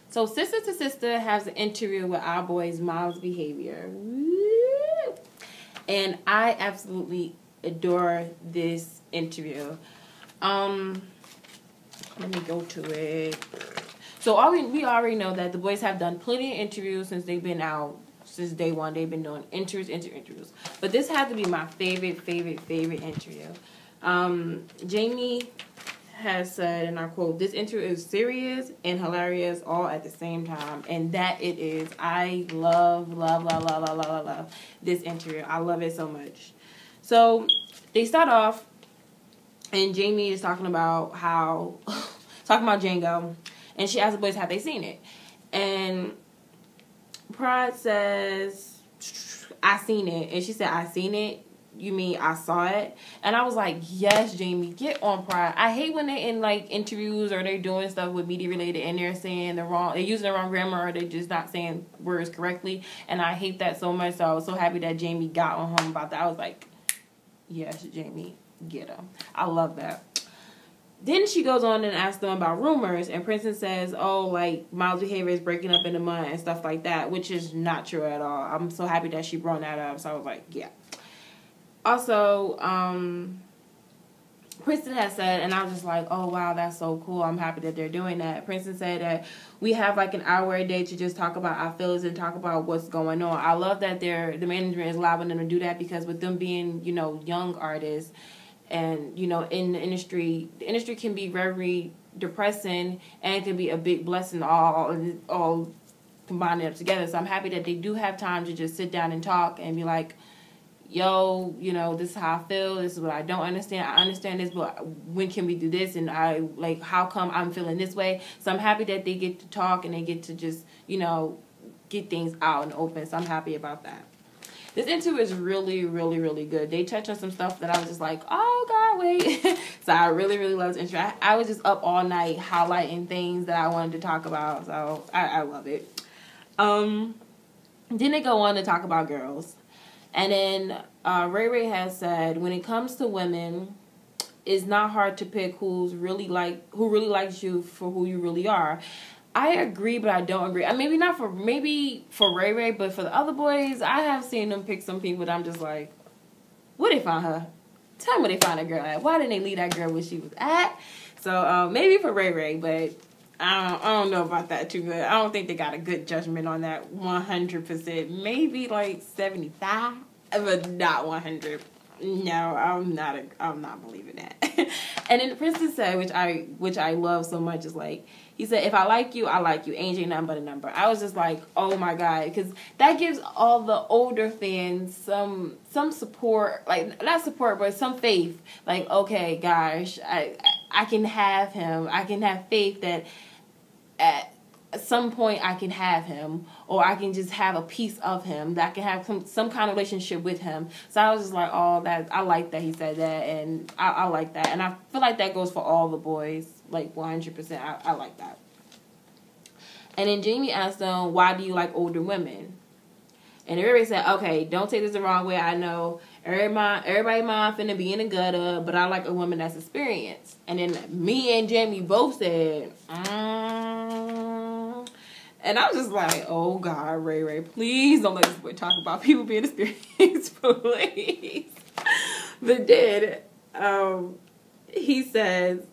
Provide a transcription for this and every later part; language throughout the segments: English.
So Sister to Sister has an interview with our boy's mom's behavior. And I absolutely adore this interview. Let me go to it. So we already know that the boys have done plenty of interviews since they've been out. Since day one, they've been doing interviews. But this had to be my favorite interview. Jamie has said, and I quote, "This interview is serious and hilarious all at the same time." And that it is. I love this interview. I love it so much. So they start off, and Jamie is talking about Django. And she asks the boys, have they seen it? And Pride says, I seen it. And she said, I seen it? You mean I saw it? And I was like, yes, Jamie, get on Pride. I hate when they're in like interviews or they're doing stuff with media related and they're saying they're using the wrong grammar or they're just not saying words correctly. And I hate that so much. So I was so happy that Jamie got on him about that. I was like, yes, Jamie, get him. I love that. Then she goes on and asks them about rumors, and Princeton says, oh, like, Miles' behavior is breaking up in the month and stuff like that, which is not true at all. I'm so happy that she brought that up, so I was like, yeah. Also, Princeton has said, and I was just like, oh, wow, that's so cool. I'm happy that they're doing that. Princeton said that we have, like, an hour a day to just talk about our feelings and talk about what's going on. I love that the management is allowing them to do that because with them being, you know, young artists, and, you know, in the industry can be very depressing and it can be a big blessing all combining up together. So I'm happy that they do have time to just sit down and talk and be like, yo, you know, this is how I feel. This is what I don't understand. I understand this, but when can we do this? And how come I'm feeling this way? So I'm happy that they get to talk and they get to just, you know, get things out and open. So I'm happy about that. This interview is really good. They touch on some stuff that I was just like, oh, God, wait. So I really love this interview. I was just up all night highlighting things that I wanted to talk about. So I love it. Then they go on to talk about girls. And then Ray Ray has said, when it comes to women, it's not hard to pick who really likes you for who you really are. I agree, but I don't agree. Maybe for Ray Ray, but for the other boys, I have seen them pick some people that I'm just like, where they find her? Tell me where they find that girl at. Why didn't they leave that girl where she was at? So maybe for Ray Ray, but I don't know about that too good. I don't think they got a good judgment on that 100%. Maybe like 75, but not 100. No, I'm not believing that. And then the Princess said, which I love so much, is like, he said, if I like you, I like you. Age ain't nothing but a number. I was just like, oh my God, because that gives all the older fans some support, like not support, but some faith. Like, okay, gosh, I can have him. I can have faith that at some point I can have him, or I can just have a piece of him, that I can have some kind of relationship with him. So I was just like, oh, I like that he said that, and I like that. And I feel like that goes for all the boys, like 100%. I like that. And then Jamie asked them, why do you like older women? And everybody said, okay, don't take this the wrong way. I know everybody mind finna be in the gutter, but I like a woman that's experienced. And then me and Jamie both said, And I was just like, oh, God, Ray Ray, please don't let this boy talk about people being experienced, please. But then he says,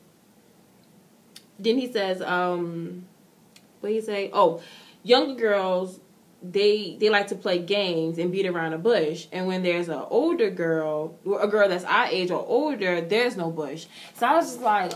what he say? Oh, younger girls, they like to play games and beat around the bush. And when there's an older girl, a girl that's our age or older, there's no bush. So I was just like,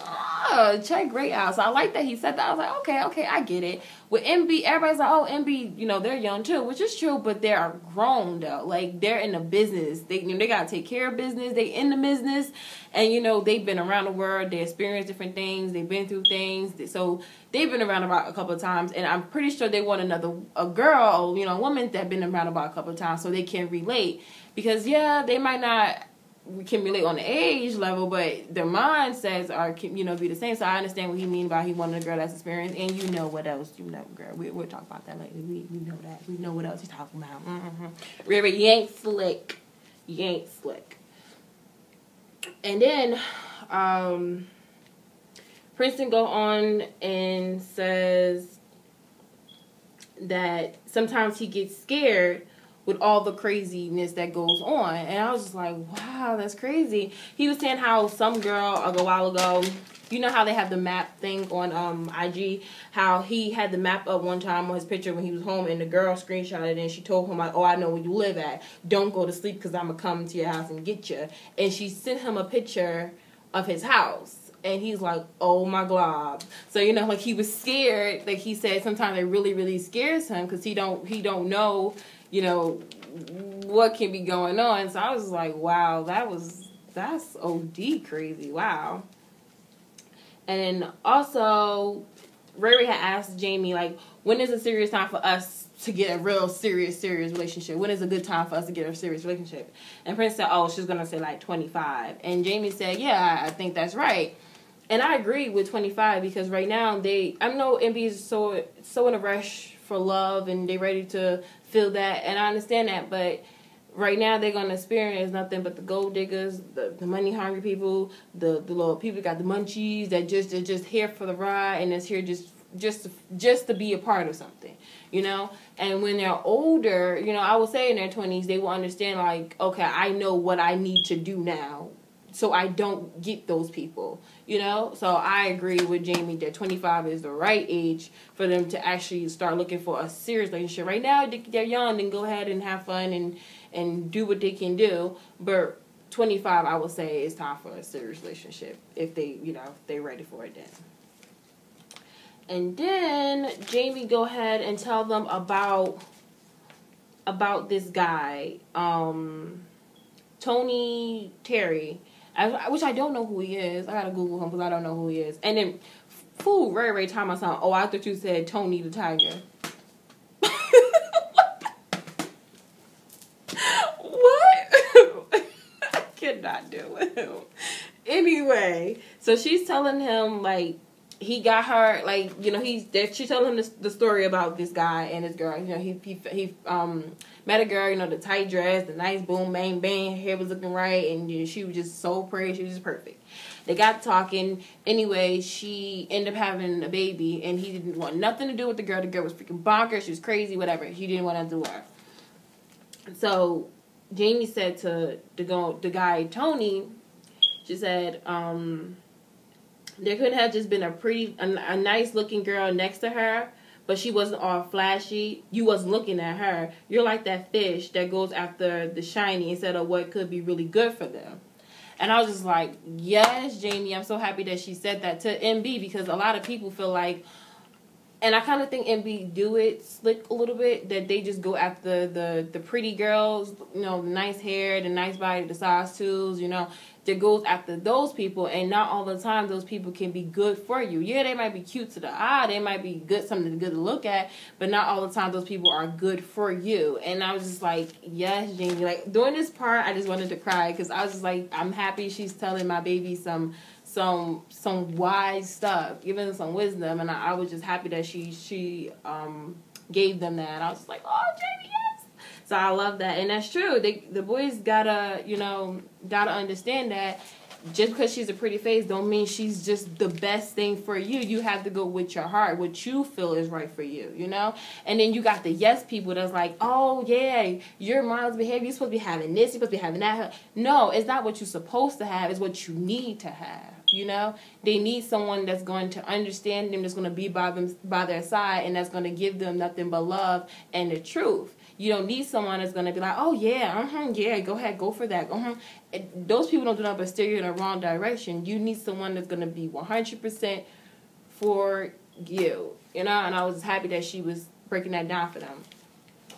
check Ray out. So I like that he said that. I was like, okay, I get it. With MB, everybody's like, oh, MB, you know, they're young too, which is true, but they are grown though. Like, they're in the business. They got to take care of business. They in the business. And, you know, they've been around the world. They experienced different things. They've been through things. So they've been around about a couple of times. And I'm pretty sure they want a girl, you know, a woman that been around about a couple of times so they can relate. Because, yeah, they might not can relate on the age level, but their mindsets are, you know, be the same. So I understand what he mean by he wanted a girl that's experienced. And you know what else, you know, girl. We'll talk about that later. We know that. We know what else he's talking about. Really, you ain't slick. You ain't slick. And then Princeton go on and says, that sometimes he gets scared with all the craziness that goes on. And I was just like, wow, that's crazy. He was saying how some girl a while ago, you know how they have the map thing on IG, how he had the map up one time on his picture when he was home, and the girl screenshotted it, and she told him, like, oh, I know where you live at. Don't go to sleep because I'm going to come to your house and get you. And she sent him a picture of his house. And he's like, oh, my glob. So, you know, like, he was scared. Like, he said sometimes it really, really scares him because he don't know, you know, what can be going on. So I was like, wow, that's OD crazy. Wow. And then also, Ray Ray had asked Jamie, like, when is a serious time for us to get a real serious relationship? When is a good time for us to get a serious relationship? And Prince said, oh, she's going to say, like, 25. And Jamie said, yeah, I think that's right. And I agree with 25 because right now I know MB is so in a rush for love and they ready to feel that. And I understand that, but right now they're going to experience nothing but the gold diggers, the money hungry people, the little people that got the munchies that they're just here for the ride and it's here just to be a part of something, you know? And when they're older, you know, I would say in their 20s, they will understand, like, okay, I know what I need to do now so I don't get those people, you know? So I agree with Jamie that 25 is the right age for them to actually start looking for a serious relationship. Right now, they're young, then go ahead and have fun and do what they can do. But 25, I would say, is time for a serious relationship if they're ready for it then. And then Jamie go ahead and tell them about this guy, Tony Terry, which I don't know who he is. I gotta Google him because I don't know who he is. And then, Ray Ray told my son, oh, I thought you said Tony the Tiger. What? I cannot do it. Anyway, so she's telling him, like, he got her, like, you know, she's telling him the story about this guy and his girl. You know, he met a girl, you know, the tight dress, the nice boom, bang, bang, hair was looking right, and you know, she was just so pretty, she was just perfect. They got talking. Anyway, she ended up having a baby, and he didn't want nothing to do with the girl. The girl was freaking bonkers, she was crazy, whatever. He didn't want to do her. So Jamie said to the guy, Tony, she said, there could have just been a nice looking girl next to her, but she wasn't all flashy. You wasn't looking at her. You're like that fish that goes after the shiny instead of what could be really good for them. And I was just like, yes, Jamie, I'm so happy that she said that to MB because a lot of people feel like, and I kind of think MB do it slick a little bit, that they just go after the pretty girls, you know, the nice hair, the nice body, the size 2s, you know, that goes after those people, and not all the time those people can be good for you. Yeah, they might be cute to the eye, they might be something good to look at, but not all the time those people are good for you. And I was just like, yes, Jamie. Like, during this part, I just wanted to cry, because I was just like, I'm happy she's telling my baby some wise stuff, giving them some wisdom, and I was just happy that she gave them that. And I was just like, oh, Jamie, yes. So I love that, and that's true. The boys gotta understand that just because she's a pretty face don't mean she's just the best thing for you. You have to go with your heart, what you feel is right for you, you know? And then you got the yes people that's like, oh, yeah, your mom's behavior, you're supposed to be having this, you're supposed to be having that. No, it's not what you're supposed to have, it's what you need to have, you know? They need someone that's going to understand them, that's going to be by their side, and that's going to give them nothing but love and the truth. You don't need someone that's going to be like, oh, yeah, yeah, go ahead, go for that. Those people don't do nothing but steer you in the wrong direction. You need someone that's going to be 100% for you, you know? And I was happy that she was breaking that down for them.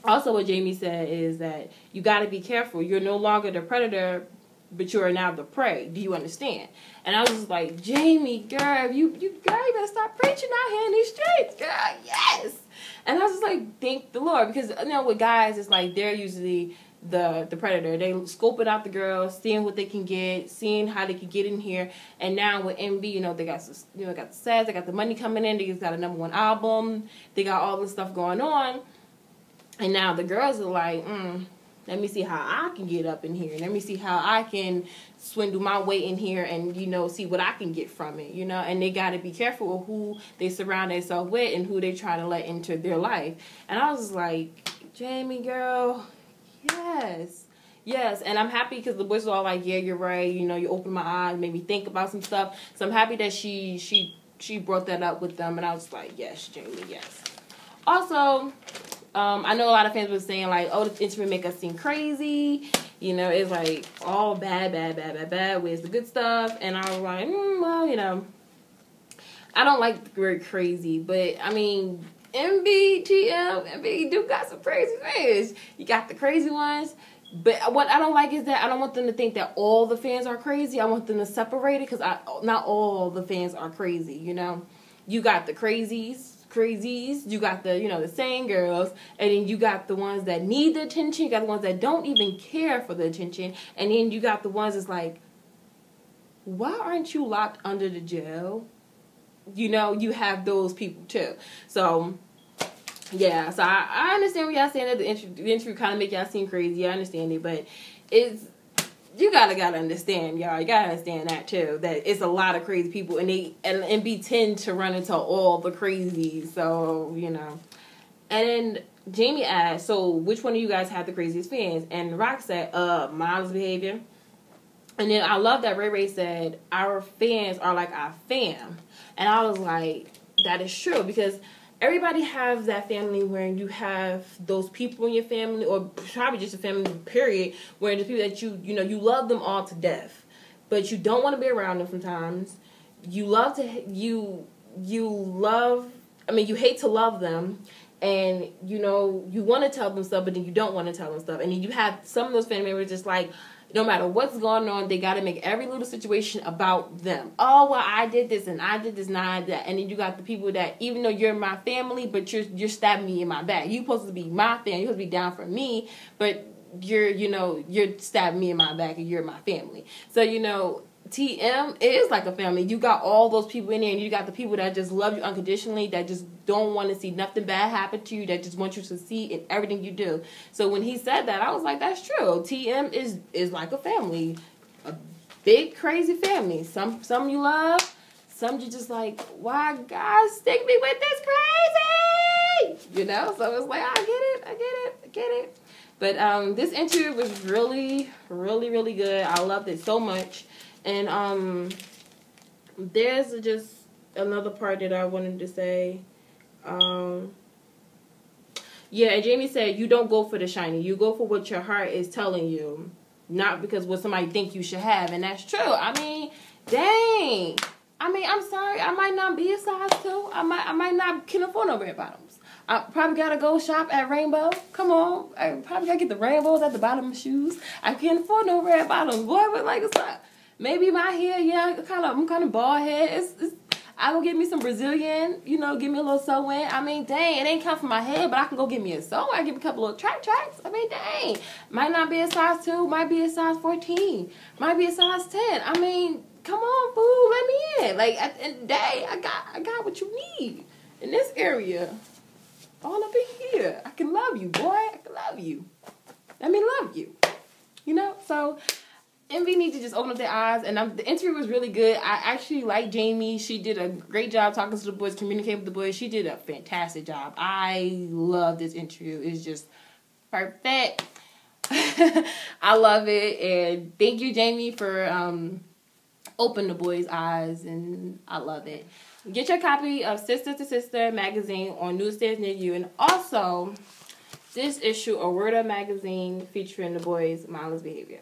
Also, what Jamie said is that you got to be careful. You're no longer the predator, but you are now the prey. Do you understand? And I was just like, Jamie, girl, you better stop preaching out here in these streets, girl. Yes. And I was just like, thank the Lord, because you know, with guys, it's like they're usually the predator. They scoping out the girls, seeing what they can get, seeing how they can get in here. And now with MB, you know, they got the sets, they got the money coming in, they just got a #1 album, they got all this stuff going on. And now the girls are like, Let me see how I can get up in here. Let me see how I can swindle my way in here and, you know, see what I can get from it, you know. And they got to be careful of who they surround themselves with and who they try to let into their life. And I was like, Jamie, girl, yes. Yes, and I'm happy because the boys were all like, yeah, you're right. You know, you opened my eyes, made me think about some stuff. So I'm happy that she brought that up with them. And I was like, yes, Jamie, yes. Also, I know a lot of fans were saying, like, oh, the interview make us seem crazy. You know, it's like all bad. Where's the good stuff? And I was like, well, you know, I don't like the word crazy. But, I mean, MB do got some crazy fans. You got the crazy ones. But what I don't like is that I don't want them to think that all the fans are crazy. I want them to separate it because not all the fans are crazy, you know. You got the crazies, you got the, you know, the sane girls, and then you got the ones that need the attention, you got the ones that don't even care for the attention, and then you got the ones that's like, why aren't you locked under the jail? You know, you have those people too. So, yeah, so I understand what y'all saying that the interview kind of make y'all seem crazy. I understand it, but you gotta understand, y'all. You gotta understand that too. That it's a lot of crazy people, and MB tend to run into all the crazies. So, you know. And then Jamie asked, so which one of you guys had the craziest fans? And Rock said, Miles' behavior. And then I love that Ray Ray said, our fans are like our fam. And I was like, that is true, because everybody has that family where you have those people in your family, or probably just a family, period, where the people that you know, you love them all to death, but you don't want to be around them sometimes. You hate to love them, and, you know, you want to tell them stuff, but then you don't want to tell them stuff. And then you have some of those family members just like, no matter what's going on, they got to make every little situation about them. Oh, well, I did this, and I did this, and I did that. And then you got the people that, even though you're my family, but you're stabbing me in my back. You're supposed to be my family. You're supposed to be down for me, but you're stabbing me in my back, and you're my family. So, you know, TM is like a family. You got all those people in there, and you got the people that just love you unconditionally, that just don't want to see nothing bad happen to you, that just want you to succeed in everything you do. So when he said that, I was like, that's true. TM is like a family, a big crazy family. Some you love, some you just like, why God stick me with this crazy? You know, so it's like, I get it. But this interview was really, really, really good. I loved it so much. And there's just another part that I wanted to say. Yeah, Jamie said, you don't go for the shiny. You go for what your heart is telling you, not because what somebody think you should have. And that's true. I mean, dang. I mean, I'm sorry. I might not be a size 2. I might not can afford no red bottoms. I probably gotta go shop at Rainbow. Come on. I probably gotta get the rainbows at the bottom of shoes. I can't afford no red bottoms. Boy, but like, it's not. Maybe my hair, yeah, I'm kind of bald head. I will get me some Brazilian, you know, give me a little sew-in. I mean, dang, it ain't come from my head, but I can go get me a sew. I give me a couple of tracks. I mean, dang, might not be a size 2, might be a size 14, might be a size 10. I mean, come on, boo, let me in. Like, at the end of the day, I got what you need in this area. All up in here. I can love you, boy. I can love you. Let me love you. You know, so MV needs to just open up their eyes, and the interview was really good. I actually like Jamie. She did a great job talking to the boys, communicating with the boys. She did a fantastic job. I love this interview. It's just perfect. I love it, and thank you, Jamie, for opening the boys' eyes, and I love it. Get your copy of Sister to Sister magazine on newsstands near you, and also this issue of Word Up magazine featuring the boys' mindless behavior.